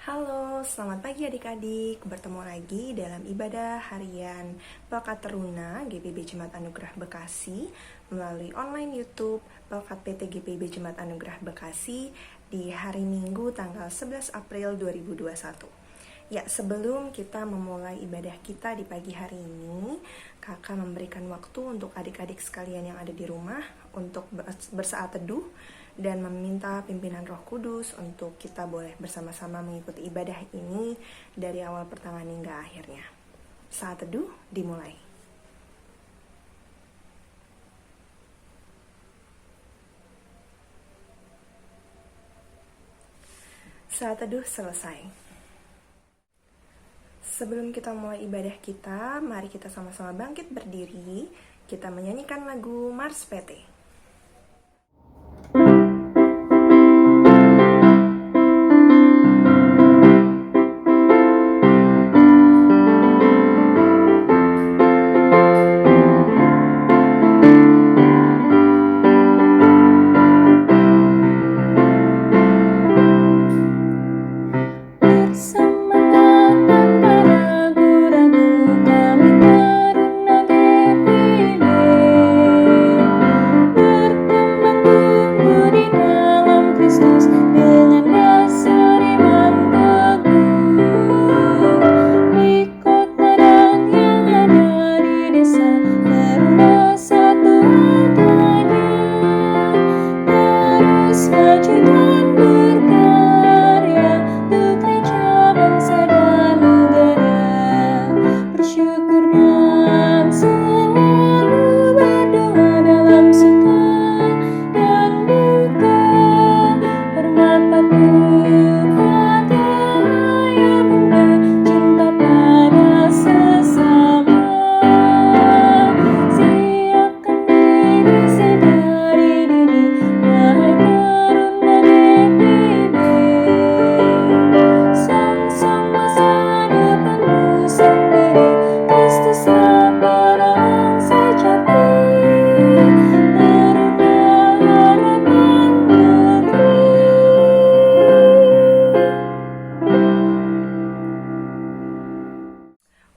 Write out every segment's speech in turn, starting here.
Halo, selamat pagi adik-adik. Bertemu lagi dalam ibadah harian Pelkat Teruna GPB Jemaat Anugerah Bekasi melalui online YouTube Pelkat PT GPB Jemaat Anugerah Bekasi di hari Minggu tanggal 11 April 2021. Ya, sebelum kita memulai ibadah kita di pagi hari ini, kakak memberikan waktu untuk adik-adik sekalian yang ada di rumah untuk bersaat teduh dan meminta pimpinan Roh Kudus untuk kita boleh bersama-sama mengikuti ibadah ini dari awal pertengahan hingga akhirnya. Saat teduh dimulai. Saat teduh selesai. Sebelum kita mulai ibadah kita, mari kita sama-sama bangkit berdiri. Kita menyanyikan lagu Mars PT.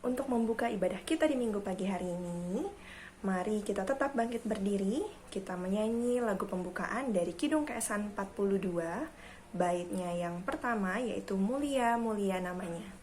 Untuk membuka ibadah kita di minggu pagi hari ini, mari kita tetap bangkit berdiri. Kita menyanyi lagu pembukaan dari Kidung Keesan 42, baitnya yang pertama yaitu Mulia Mulia Namanya.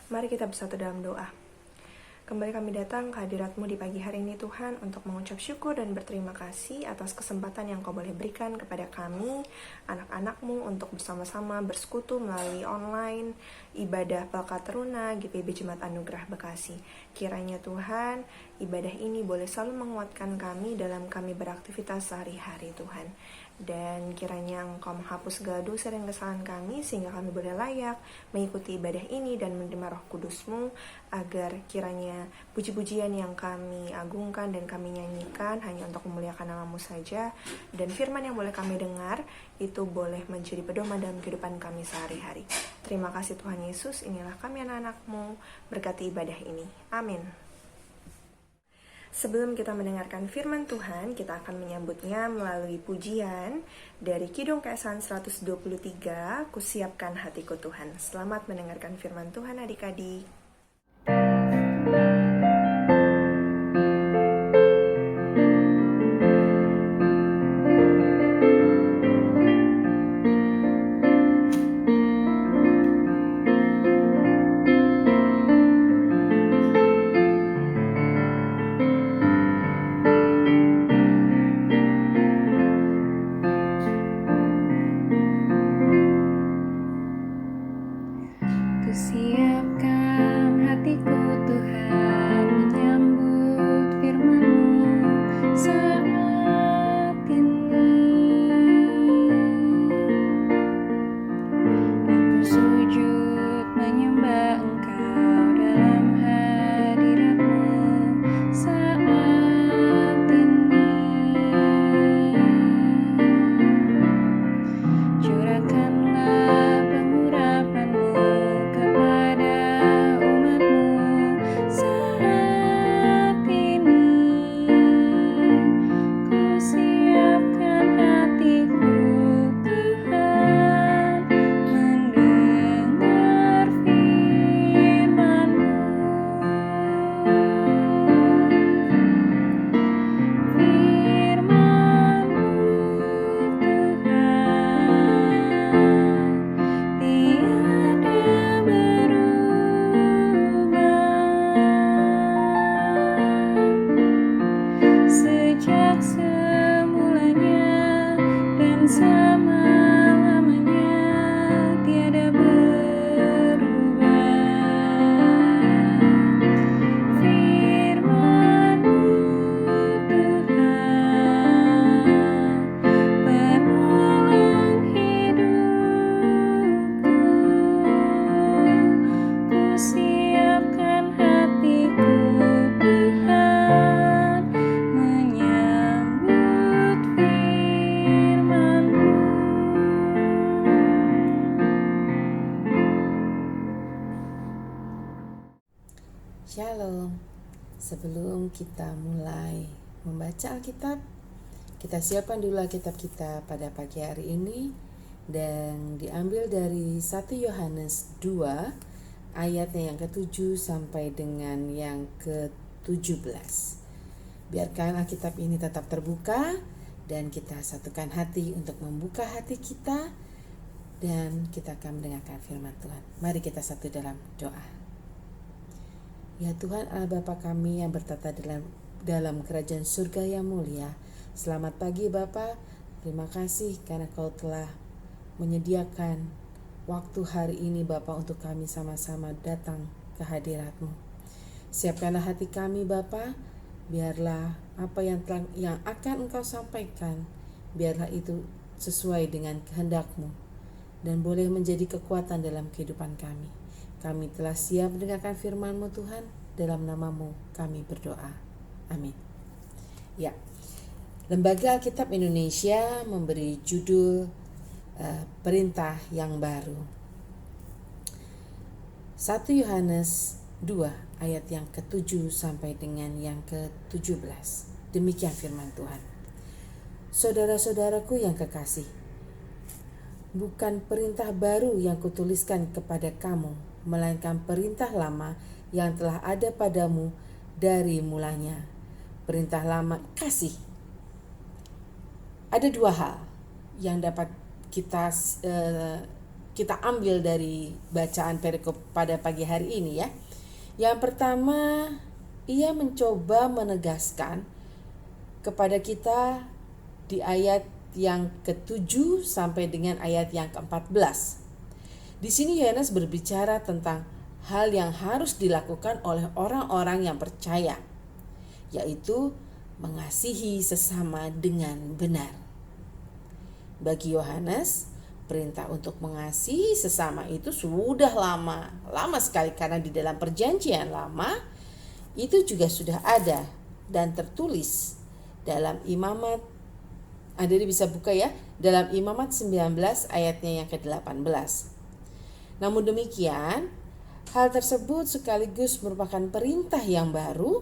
Mari kita bersatu dalam doa. Kembali kami datang ke hadirat-Mu di pagi hari ini Tuhan untuk mengucap syukur dan berterima kasih atas kesempatan yang Kau boleh berikan kepada kami, anak-anak-Mu, untuk bersama-sama bersekutu melalui online ibadah Pelkat Teruna GPIB Jemaat Anugerah Bekasi. Kiranya Tuhan, ibadah ini boleh selalu menguatkan kami dalam kami beraktivitas sehari-hari Tuhan. Dan kiranya Engkau menghapus segala dosa dan kesalahan kami sehingga kami boleh layak mengikuti ibadah ini dan menerima Roh Kudus-Mu, agar kiranya puji-pujian yang kami agungkan dan kami nyanyikan hanya untuk memuliakan nama-Mu saja, dan firman yang boleh kami dengar itu boleh menjadi pedoman dalam kehidupan kami sehari-hari. Terima kasih Tuhan Yesus, inilah kami anak-anak-Mu, berkati ibadah ini. Amin. Sebelum kita mendengarkan firman Tuhan, kita akan menyambutnya melalui pujian dari Kidung Keesahan 123, Kusiapkan Hatiku Tuhan. Selamat mendengarkan firman Tuhan adik-adik. Kusiapkan hatiku Tuhan menyambut firman-Mu saat ini. Aku sujud menyembah Engkau dalam hadirat-Mu saat ini. Curahkanlah pengurapan-Mu kepada umat-Mu saat ini. Kusiapkan hatiku Tuhan mendengar firman-Mu. Firman-Mu Tuhan tiada berubah, sejak semulanya dan selama-lamanya tiada berubah. Firman-Mu Tuhan penolong hidupku. Kusiapkan hatiku Tuhan menyambut firman-Mu. Shalom. Sebelum kita mulai membaca Alkitab, kita siapkan dulu Alkitab kita pada pagi hari ini, dan diambil dari 1 Yohanes 2 ayatnya yang ke-7 sampai dengan yang ke-17. Biarkan Alkitab ini tetap terbuka dan kita satukan hati untuk membuka hati kita, dan kita akan mendengarkan firman Tuhan. Mari kita satu dalam doa. Ya Tuhan Allah Bapa kami yang bertata dalam kerajaan surga yang mulia, selamat pagi Bapa. Terima kasih karena Kau telah menyediakan waktu hari ini Bapa untuk kami sama-sama datang ke hadirat-Mu. Siapkanlah hati kami Bapa, biarlah apa yang akan Engkau sampaikan, biarlah itu sesuai dengan kehendak-Mu dan boleh menjadi kekuatan dalam kehidupan kami. Kami telah siap mendengarkan firman-Mu Tuhan, dalam nama-Mu kami berdoa. Amin. Ya, Lembaga Alkitab Indonesia memberi judul Perintah yang Baru. 1 Yohanes 2 ayat yang ke-7 sampai dengan yang ke-17. Demikian firman Tuhan. Saudara-saudaraku yang kekasih, bukan perintah baru yang kutuliskan kepada kamu, melainkan perintah lama yang telah ada padamu dari mulanya. Perintah lama kasih. Ada dua hal yang dapat kita ambil dari bacaan perikop pada pagi hari ini ya. Yang pertama, ia mencoba menegaskan kepada kita di ayat yang ke-7 sampai dengan ayat yang ke-14. Di sini Yohanes berbicara tentang hal yang harus dilakukan oleh orang-orang yang percaya, yaitu mengasihi sesama dengan benar. Bagi Yohanes, perintah untuk mengasihi sesama itu sudah lama sekali, karena di dalam perjanjian lama itu juga sudah ada dan tertulis dalam Imamat. Jadi bisa buka ya, dalam Imamat 19 ayatnya yang ke-18. Namun demikian, hal tersebut sekaligus merupakan perintah yang baru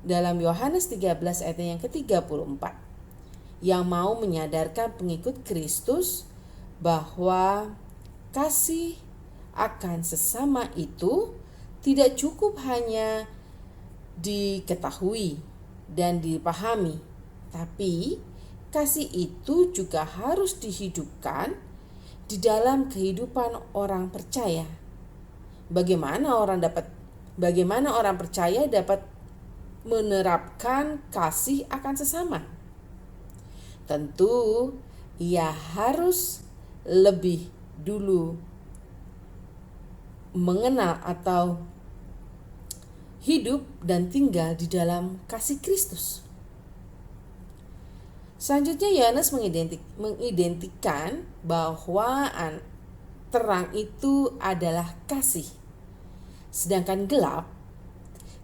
dalam Yohanes 13 ayatnya yang ke-34, yang mau menyadarkan pengikut Kristus bahwa kasih akan sesama itu tidak cukup hanya diketahui dan dipahami, tapi kasih itu juga harus dihidupkan di dalam kehidupan orang percaya. Bagaimana orang percaya dapat menerapkan kasih akan sesama? Tentu ia harus lebih dulu mengenal atau hidup dan tinggal di dalam kasih Kristus. Selanjutnya Yohanes mengidentikan bahwa terang itu adalah kasih, sedangkan gelap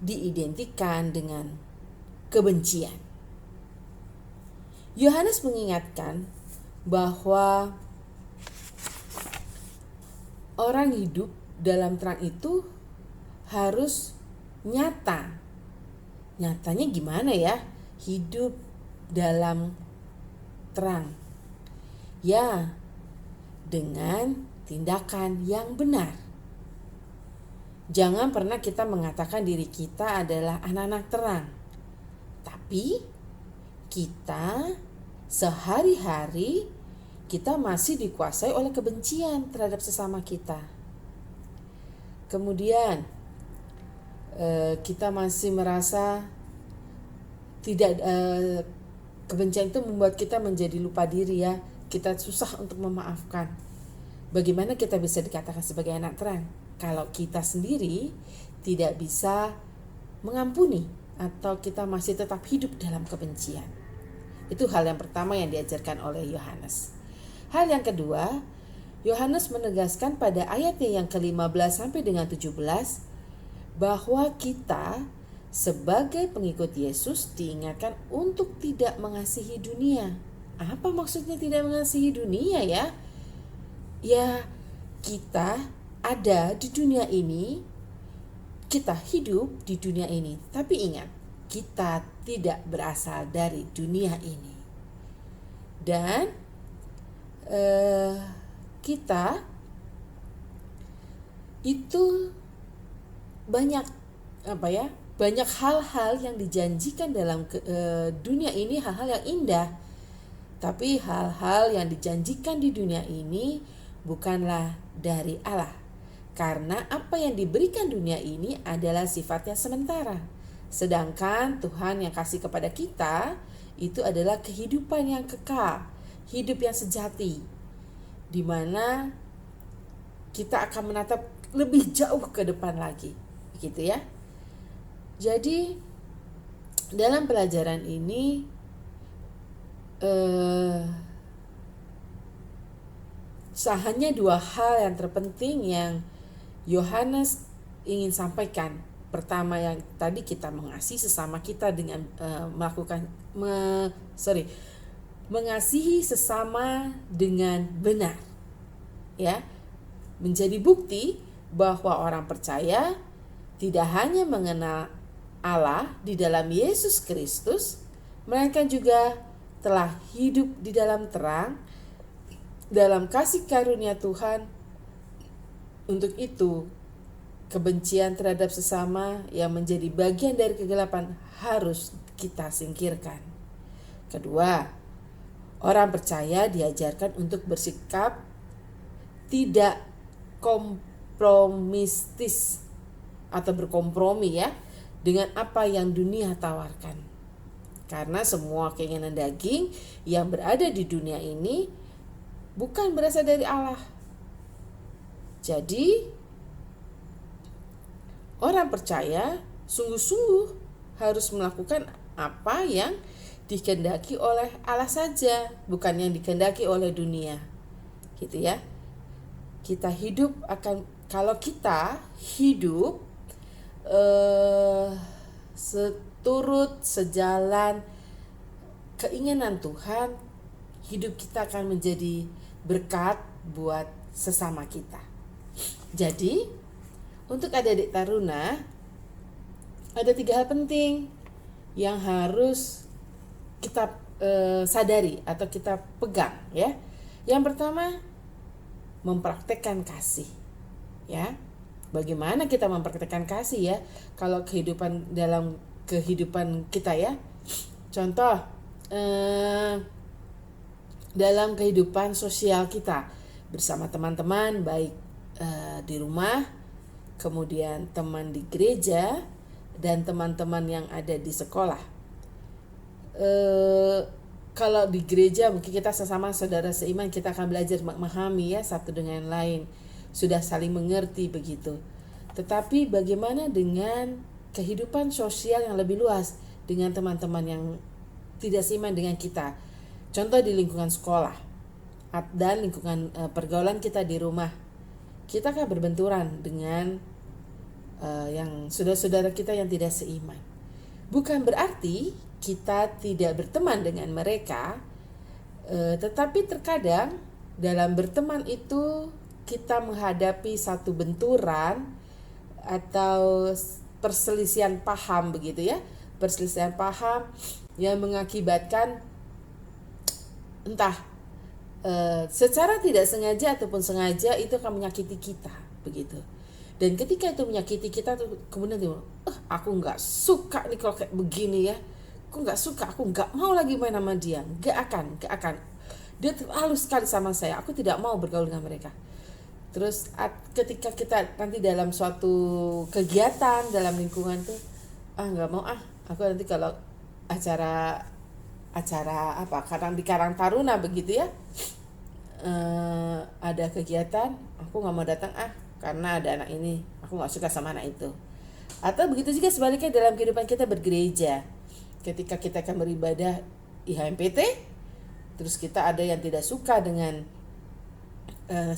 diidentikan dengan kebencian. Yohanes mengingatkan bahwa orang hidup dalam terang itu harus nyata. Nyatanya gimana ya? Hidup dalam terang. Ya, dengan tindakan yang benar. Jangan pernah kita mengatakan diri kita adalah anak-anak terang. Tapi kita sehari-hari kita masih dikuasai oleh kebencian terhadap sesama kita. Kemudian kita masih merasa kebencian itu membuat kita menjadi lupa diri ya. Kita susah untuk memaafkan. Bagaimana kita bisa dikatakan sebagai anak terang kalau kita sendiri tidak bisa mengampuni atau kita masih tetap hidup dalam kebencian? Itu hal yang pertama yang diajarkan oleh Yohanes. Hal yang kedua, Yohanes menegaskan pada ayatnya yang ke-15 sampai dengan 17 bahwa kita sebagai pengikut Yesus diingatkan untuk tidak mengasihi dunia. Apa maksudnya tidak mengasihi dunia ya? Ya, kita ada di dunia ini, kita hidup di dunia ini. Tapi ingat, kita tidak berasal dari dunia ini. Dan kita itu banyak hal-hal yang dijanjikan dalam dunia ini, hal-hal yang indah. Tapi hal-hal yang dijanjikan di dunia ini bukanlah dari Allah. Karena apa yang diberikan dunia ini adalah sifatnya sementara. Sedangkan Tuhan yang kasih kepada kita itu adalah kehidupan yang kekal, hidup yang sejati, di mana kita akan menatap lebih jauh ke depan lagi, gitu ya. Jadi dalam pelajaran ini hanya dua hal yang terpenting yang Yohanes ingin sampaikan. Pertama yang tadi, kita mengasihi sesama kita dengan mengasihi sesama dengan benar. Ya, menjadi bukti bahwa orang percaya tidak hanya mengenal Allah di dalam Yesus Kristus, melainkan juga telah hidup di dalam terang, dalam kasih karunia Tuhan. Untuk itu, kebencian terhadap sesama yang menjadi bagian dari kegelapan harus kita singkirkan. Kedua, orang percaya diajarkan untuk bersikap tidak kompromistis atau berkompromi ya, dengan apa yang dunia tawarkan. Karena semua keinginan daging yang berada di dunia ini bukan berasal dari Allah. Jadi, orang percaya sungguh-sungguh harus melakukan apa yang dikehendaki oleh Allah saja, bukan yang dikehendaki oleh dunia. Gitu ya. Kalau kita hidup sejalan keinginan Tuhan, hidup kita akan menjadi berkat buat sesama kita. Jadi, untuk adik-adik taruna, ada 3 hal penting yang harus kita sadari atau kita pegang ya. Yang pertama, mempraktekkan kasih ya. Bagaimana kita mempraktekkan kasih ya? Kalau dalam kehidupan kita ya. Contoh dalam kehidupan sosial kita bersama teman-teman, baik di rumah, kemudian teman di gereja, dan teman-teman yang ada di sekolah. Kalau di gereja mungkin kita sesama saudara seiman, kita akan belajar memahami ya satu dengan lain, sudah saling mengerti begitu. Tetapi bagaimana dengan kehidupan sosial yang lebih luas dengan teman-teman yang tidak seiman dengan kita? Contoh di lingkungan sekolah dan lingkungan pergaulan kita di rumah, kita akan berbenturan dengan yang saudara-saudara kita yang tidak seiman. Bukan berarti kita tidak berteman dengan mereka, tetapi terkadang dalam berteman itu kita menghadapi satu benturan atau perselisihan paham begitu ya, perselisihan paham yang mengakibatkan entah secara tidak sengaja ataupun sengaja itu akan menyakiti kita begitu. Dan ketika itu menyakiti kita tuh kemudian dia, aku nggak suka nih kalau kayak begini ya, aku nggak suka, aku nggak mau lagi main sama dia, nggak akan. Dia terlalu sekali sama saya, aku tidak mau bergaul dengan mereka. Terus ketika kita nanti dalam suatu kegiatan dalam lingkungan tuh, nggak mau aku nanti kalau acara apa kadang di Karang Taruna begitu ya, ada kegiatan, aku nggak mau datang karena ada anak ini, aku nggak suka sama anak itu. Atau begitu juga sebaliknya dalam kehidupan kita bergereja, ketika kita akan beribadah IHMPT, terus kita ada yang tidak suka dengan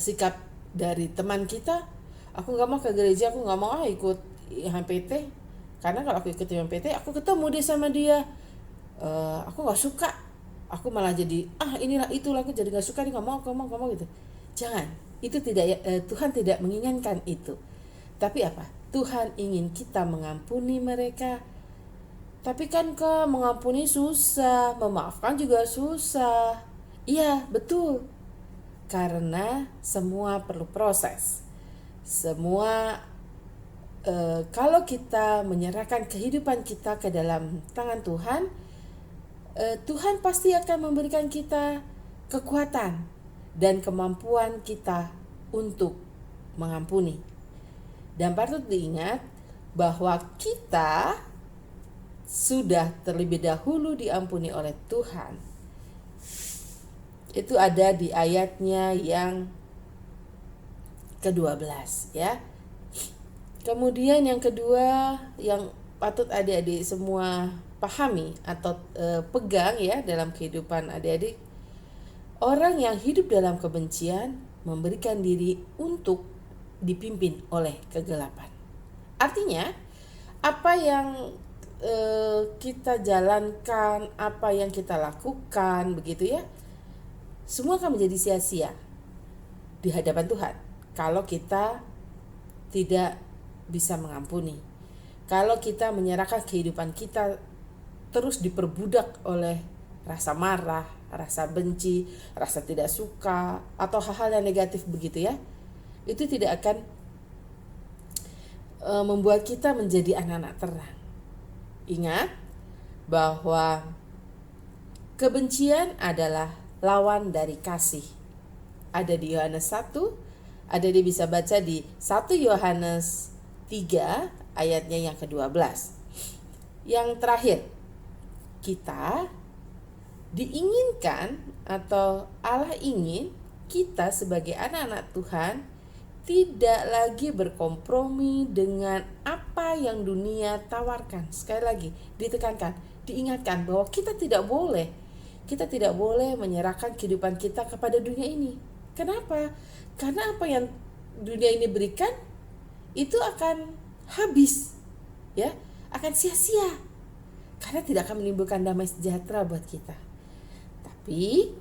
sikap dari teman kita, aku nggak mau ke gereja, aku nggak mau ikut IHMPT, karena kalau aku ikut IHMPT aku ketemu dia sama dia, aku nggak suka, aku malah jadi inilah itulah, aku jadi nggak suka, dia nggak mau gitu. Jangan. Itu tidak Tuhan tidak menginginkan itu. Tapi apa? Tuhan ingin kita mengampuni mereka. Tapi kan mengampuni susah, memaafkan juga susah. Iya, betul. Karena semua perlu proses. Semua kalau kita menyerahkan kehidupan kita ke dalam tangan Tuhan, Tuhan pasti akan memberikan kita kekuatan dan kemampuan kita untuk mengampuni. Dan patut diingat bahwa kita sudah terlebih dahulu diampuni oleh Tuhan. Itu ada di ayatnya yang ke-12 ya. Kemudian yang kedua yang patut adik-adik semua pahami atau pegang ya dalam kehidupan adik-adik, orang yang hidup dalam kebencian memberikan diri untuk dipimpin oleh kegelapan. Artinya, apa yang kita jalankan, apa yang kita lakukan, begitu ya, semua akan menjadi sia-sia di hadapan Tuhan kalau kita tidak bisa mengampuni. Kalau kita menyerahkan kehidupan kita terus diperbudak oleh rasa marah, rasa benci, rasa tidak suka, atau hal-hal yang negatif begitu ya, itu tidak akan membuat kita menjadi anak-anak terang. Ingat bahwa kebencian adalah lawan dari kasih. Ada di Yohanes 1, ada bisa baca di 1 Yohanes 3 ayatnya yang ke-12. Yang terakhir, kita diinginkan atau Allah ingin kita sebagai anak-anak Tuhan tidak lagi berkompromi dengan apa yang dunia tawarkan. Sekali lagi, ditekankan, diingatkan bahwa kita tidak boleh menyerahkan kehidupan kita kepada dunia ini. Kenapa? Karena apa yang dunia ini berikan itu akan habis, ya, akan sia-sia. Karena tidak akan menimbulkan damai sejahtera buat kita. Tapi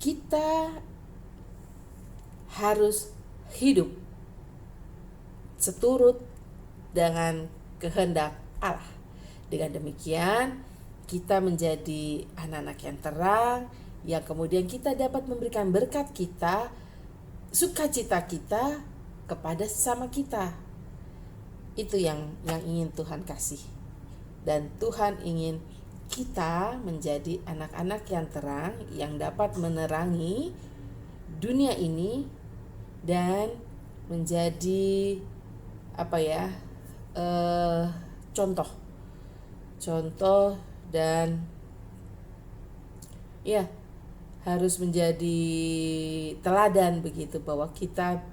kita harus hidup seturut dengan kehendak Allah. Dengan demikian, kita menjadi anak-anak yang terang, yang kemudian kita dapat memberikan berkat kita, sukacita kita kepada sesama kita. Itu yang ingin Tuhan kasih. Dan Tuhan ingin kita menjadi anak-anak yang terang, yang dapat menerangi dunia ini dan menjadi contoh dan ya harus menjadi teladan begitu, bahwa kita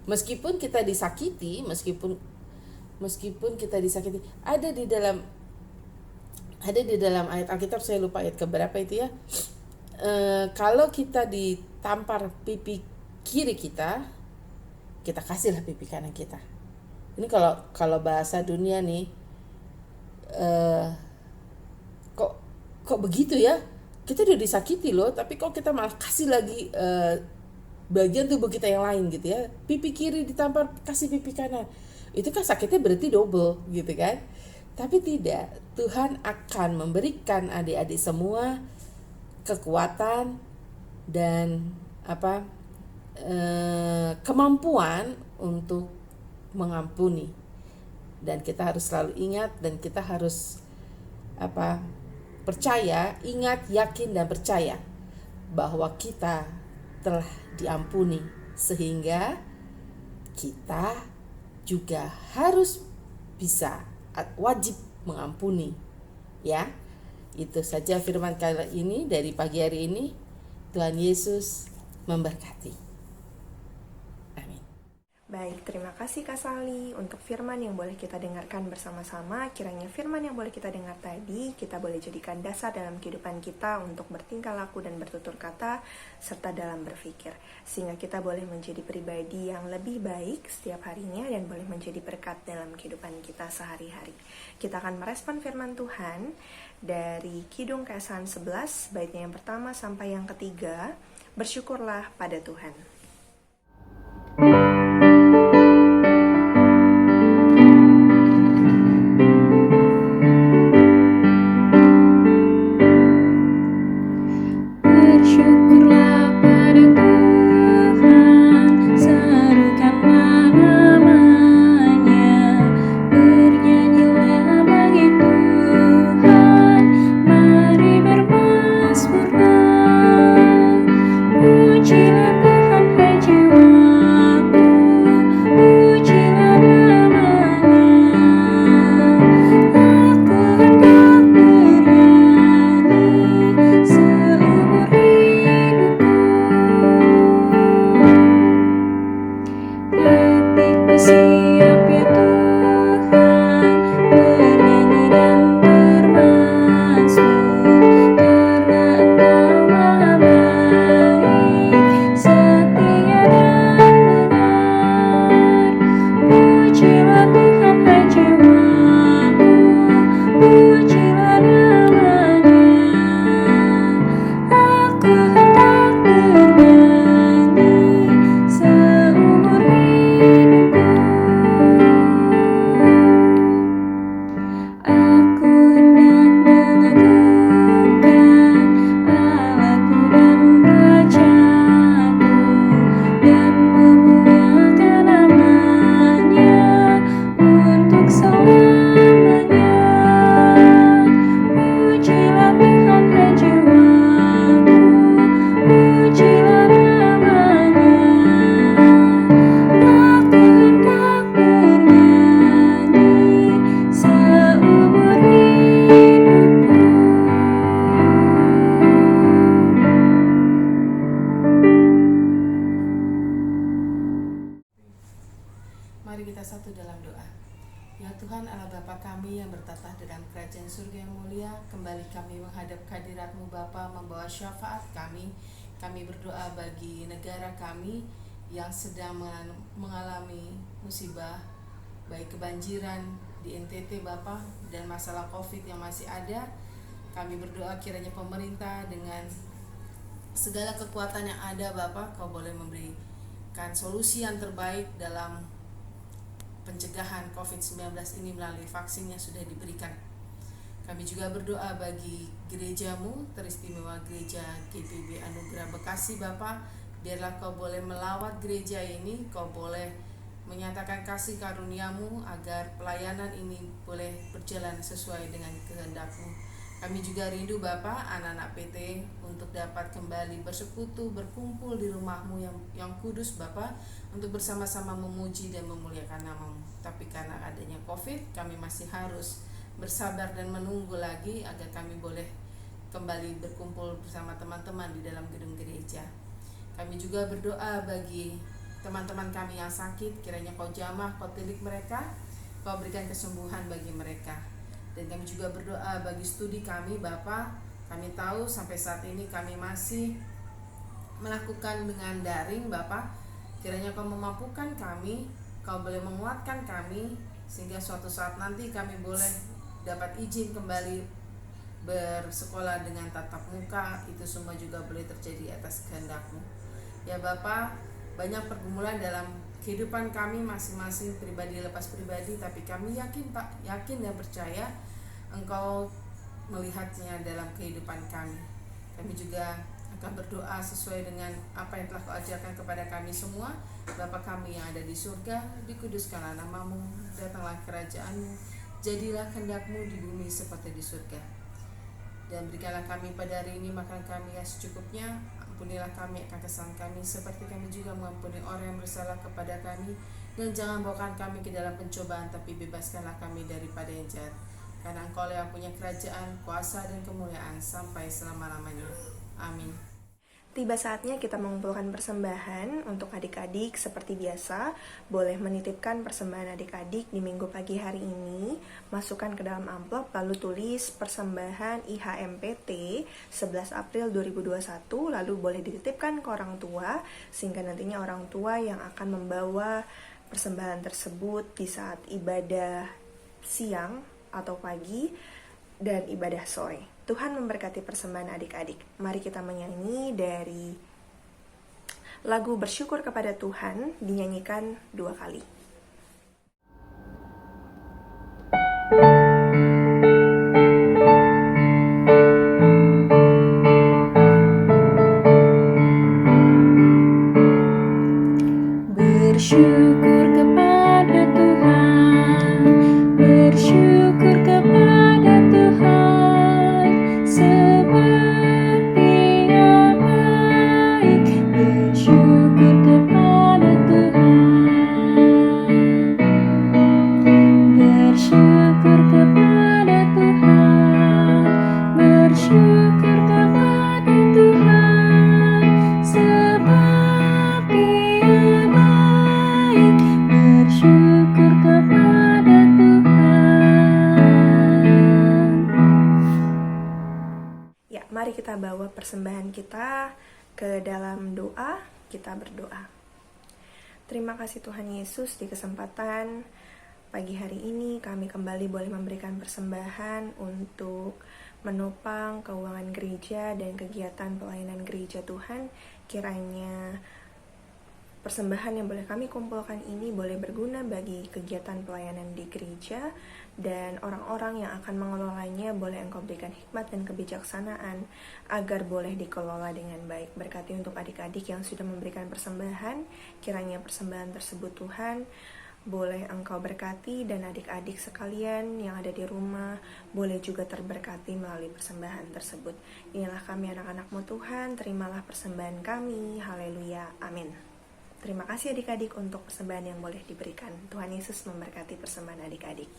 meskipun kita disakiti, ada di dalam ayat Alkitab, saya lupa ayat keberapa itu ya. Kalau kita ditampar pipi kiri kita kasihlah pipi kanan kita. Ini kalau bahasa dunia nih, kok begitu ya? Kita udah disakiti loh, tapi kok kita malah kasih lagi bagian tubuh kita yang lain gitu ya. Pipi kiri ditampar, kasih pipi kanan. Itu kan sakitnya berarti double gitu kan? Tapi tidak, Tuhan akan memberikan adik-adik semua kekuatan dan kemampuan untuk mengampuni. Dan kita harus selalu ingat, dan kita harus percaya, ingat, yakin, dan percaya bahwa kita telah diampuni, sehingga kita juga harus bisa, wajib mengampuni, ya. Itu saja firman kali ini dari pagi hari ini. Tuhan Yesus memberkati. Amin. Baik, terima kasih Kak Sali untuk firman yang boleh kita dengarkan bersama-sama. Kiranya firman yang boleh kita dengar tadi, kita boleh jadikan dasar dalam kehidupan kita untuk bertingkah laku dan bertutur kata, serta dalam berpikir. Sehingga kita boleh menjadi pribadi yang lebih baik setiap harinya dan boleh menjadi berkat dalam kehidupan kita sehari-hari. Kita akan merespon firman Tuhan dari Kidung Keesahan 11, baitnya yang pertama sampai yang ketiga. Bersyukurlah pada Tuhan. Bersyukurlah pada Tuhan, serukanlah namanya, bernyanyilah bagi Tuhan, mari bermazmurlah, pujilah Tuhan satu dalam doa. Ya Tuhan Allah Bapa kami yang bertata dalam kerajaan surga yang mulia, kembali kami menghadap kehadirat-Mu Bapa, membawa syafaat kami. Kami berdoa bagi negara kami yang sedang mengalami musibah, baik kebanjiran di NTT Bapa dan masalah COVID yang masih ada. Kami berdoa kiranya pemerintah dengan segala kekuatan yang ada Bapa, Kau boleh memberikan solusi yang terbaik dalam pencegahan COVID-19 ini melalui vaksin yang sudah diberikan. Kami juga berdoa bagi gereja-Mu, teristimewa gereja GPB Anugerah Bekasi Bapa. Biarlah Kau boleh melawat gereja ini, Kau boleh menyatakan kasih karunia-Mu agar pelayanan ini boleh berjalan sesuai dengan kehendak-Mu. Kami juga rindu Bapa, anak-anak PT untuk dapat kembali bersekutu, berkumpul di rumah-Mu yang kudus Bapa, untuk bersama-sama memuji dan memuliakan nama-Mu. Tapi karena adanya COVID, kami masih harus bersabar dan menunggu lagi agar kami boleh kembali berkumpul bersama teman-teman di dalam gedung gereja. Kami juga berdoa bagi teman-teman kami yang sakit, kiranya Kau jamah, Kau tilik mereka, Kau berikan kesembuhan bagi mereka. Dan kami juga berdoa bagi studi kami Bapa. Kami tahu sampai saat ini kami masih melakukan dengan daring Bapa. Kiranya Kau memampukan kami, Kau boleh menguatkan kami, sehingga suatu saat nanti kami boleh dapat izin kembali bersekolah dengan tatap muka. Itu semua juga boleh terjadi atas kehendak-Mu. Ya Bapa, banyak pergumulan dalam kehidupan kami masing-masing, pribadi lepas pribadi, tapi kami yakin dan percaya Engkau melihatnya dalam kehidupan kami. Kami juga akan berdoa sesuai dengan apa yang telah Kau ajarkan kepada kami semua. Bapa kami yang ada di surga, dikuduskanlah nama-Mu, datanglah kerajaan-Mu, jadilah kehendak-Mu di bumi seperti di surga. Dan berikanlah kami pada hari ini makan kami yang secukupnya. Ampunilah kami akan kesalahan kami, seperti kami juga mengampuni orang yang bersalah kepada kami. Dan jangan bawakan kami ke dalam pencobaan, tapi bebaskanlah kami daripada yang jahat. Karena Engkau yang punya kerajaan, kuasa, dan kemuliaan sampai selama-lamanya. Amin. Tiba saatnya kita mengumpulkan persembahan untuk adik-adik. Seperti biasa, boleh menitipkan persembahan adik-adik di minggu pagi hari ini. Masukkan ke dalam amplop, lalu tulis persembahan IHMPT 11 April 2021, lalu boleh dititipkan ke orang tua, sehingga nantinya orang tua yang akan membawa persembahan tersebut di saat ibadah siang atau pagi dan ibadah sore. Tuhan memberkati persembahan adik-adik. Mari kita menyanyi dari lagu Bersyukur kepada Tuhan, dinyanyikan 2 kali. Bersyukur kepada Tuhan, bersyukur kepada Tuhan, sebab Dia baik. Bersyukur kepada Tuhan, bersyukur kepada Tuhan, bersyukur kepada Tuhan, sebab Dia baik. Bersyukur kepada Tuhan. Ya, mari kita bawa persembahan kita ke dalam doa. Kita berdoa. Terima kasih Tuhan Yesus, di kesempatan pagi hari ini kami kembali boleh memberikan persembahan untuk menopang keuangan gereja dan kegiatan pelayanan gereja Tuhan. Kiranya persembahan yang boleh kami kumpulkan ini boleh berguna bagi kegiatan pelayanan di gereja, dan orang-orang yang akan mengelolanya boleh Engkau berikan hikmat dan kebijaksanaan agar boleh dikelola dengan baik. Berkati untuk adik-adik yang sudah memberikan persembahan, kiranya persembahan tersebut Tuhan boleh Engkau berkati, dan adik-adik sekalian yang ada di rumah boleh juga terberkati melalui persembahan tersebut. Inilah kami anak-anak-Mu Tuhan, terimalah persembahan kami. Haleluya, amin. Terima kasih adik-adik untuk persembahan yang boleh diberikan. Tuhan Yesus memberkati persembahan adik-adik.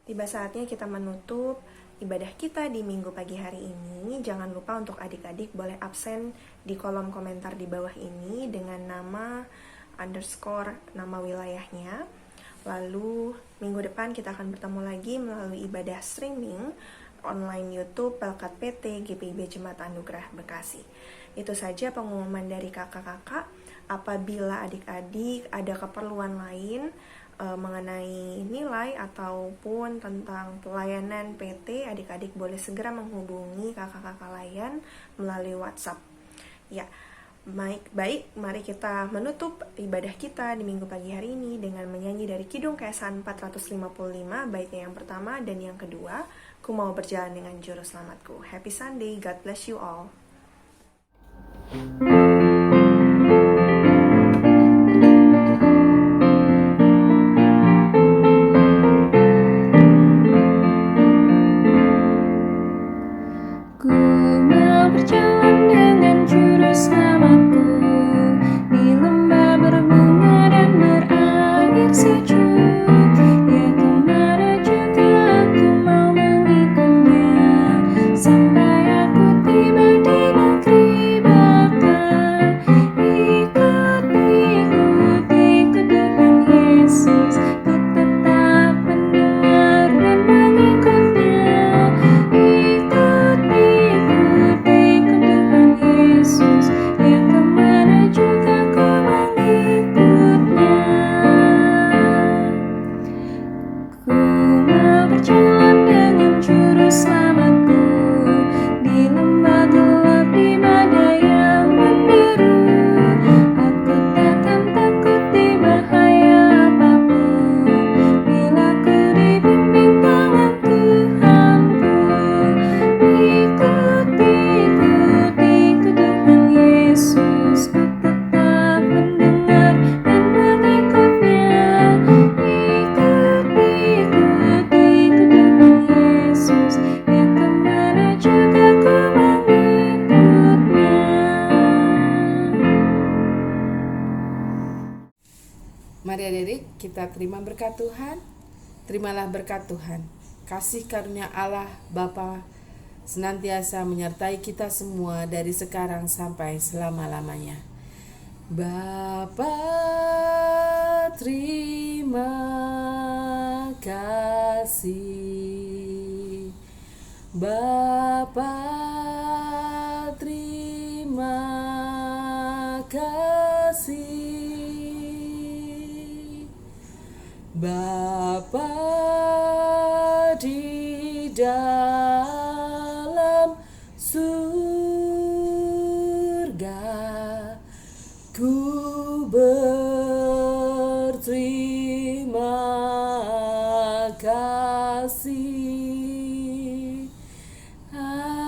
Tiba saatnya kita menutup ibadah kita di minggu pagi hari ini. Jangan lupa untuk adik-adik boleh absen di kolom komentar di bawah ini dengan nama _ nama wilayahnya. Lalu minggu depan kita akan bertemu lagi melalui ibadah streaming online YouTube Pelkat PT GPIB Jemaat Anugerah Bekasi. Itu saja pengumuman dari kakak-kakak. Apabila adik-adik ada keperluan lain mengenai nilai ataupun tentang pelayanan PT, adik-adik boleh segera menghubungi kakak-kakak lain melalui WhatsApp. Ya, baik, mari kita menutup ibadah kita di minggu pagi hari ini dengan menyanyi dari Kidung Keesan 455, baitnya yang pertama dan yang kedua, Ku Mau Berjalan Dengan Juru Selamatku. Happy Sunday, God bless you all. Ku mau berjalan dengan juru selamatku di lembah berbunga dan berair sejuk. Ya kemana juga aku mau mengikutnya sampai aku tiba di negeri baka. Ikut Tuhan Yesus, ku tetap mendengar dan mengikutnya. Ikut Tuhan Yesus, ya kemana juga ku mengikutnya. Ku mau berjalan dengan juru selamatku di lembah gelap di badai yang menderu. Aku takkan takut di bahaya apapun bila ku dibimbing tangan Tuhanku. Ikut Tuhan Yesus, ku tetap mendengar dan mengikutnya. Ikut Tuhan Yesus, ya kemana juga ku mengikutnya. Mari adik-adik kita terima berkat Tuhan. Terimalah berkat Tuhan. Kasih karunia Allah Bapa senantiasa menyertai kita semua dari sekarang sampai selama-lamanya. Bapa, terima kasih. Bapa, terima kasih. Bapa di dalam surga, ku berterima kasih. Amin.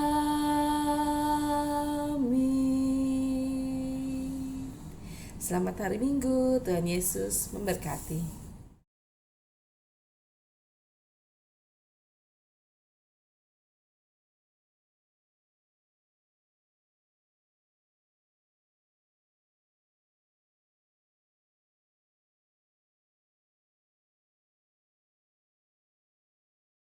Selamat hari Minggu, Tuhan Yesus memberkati.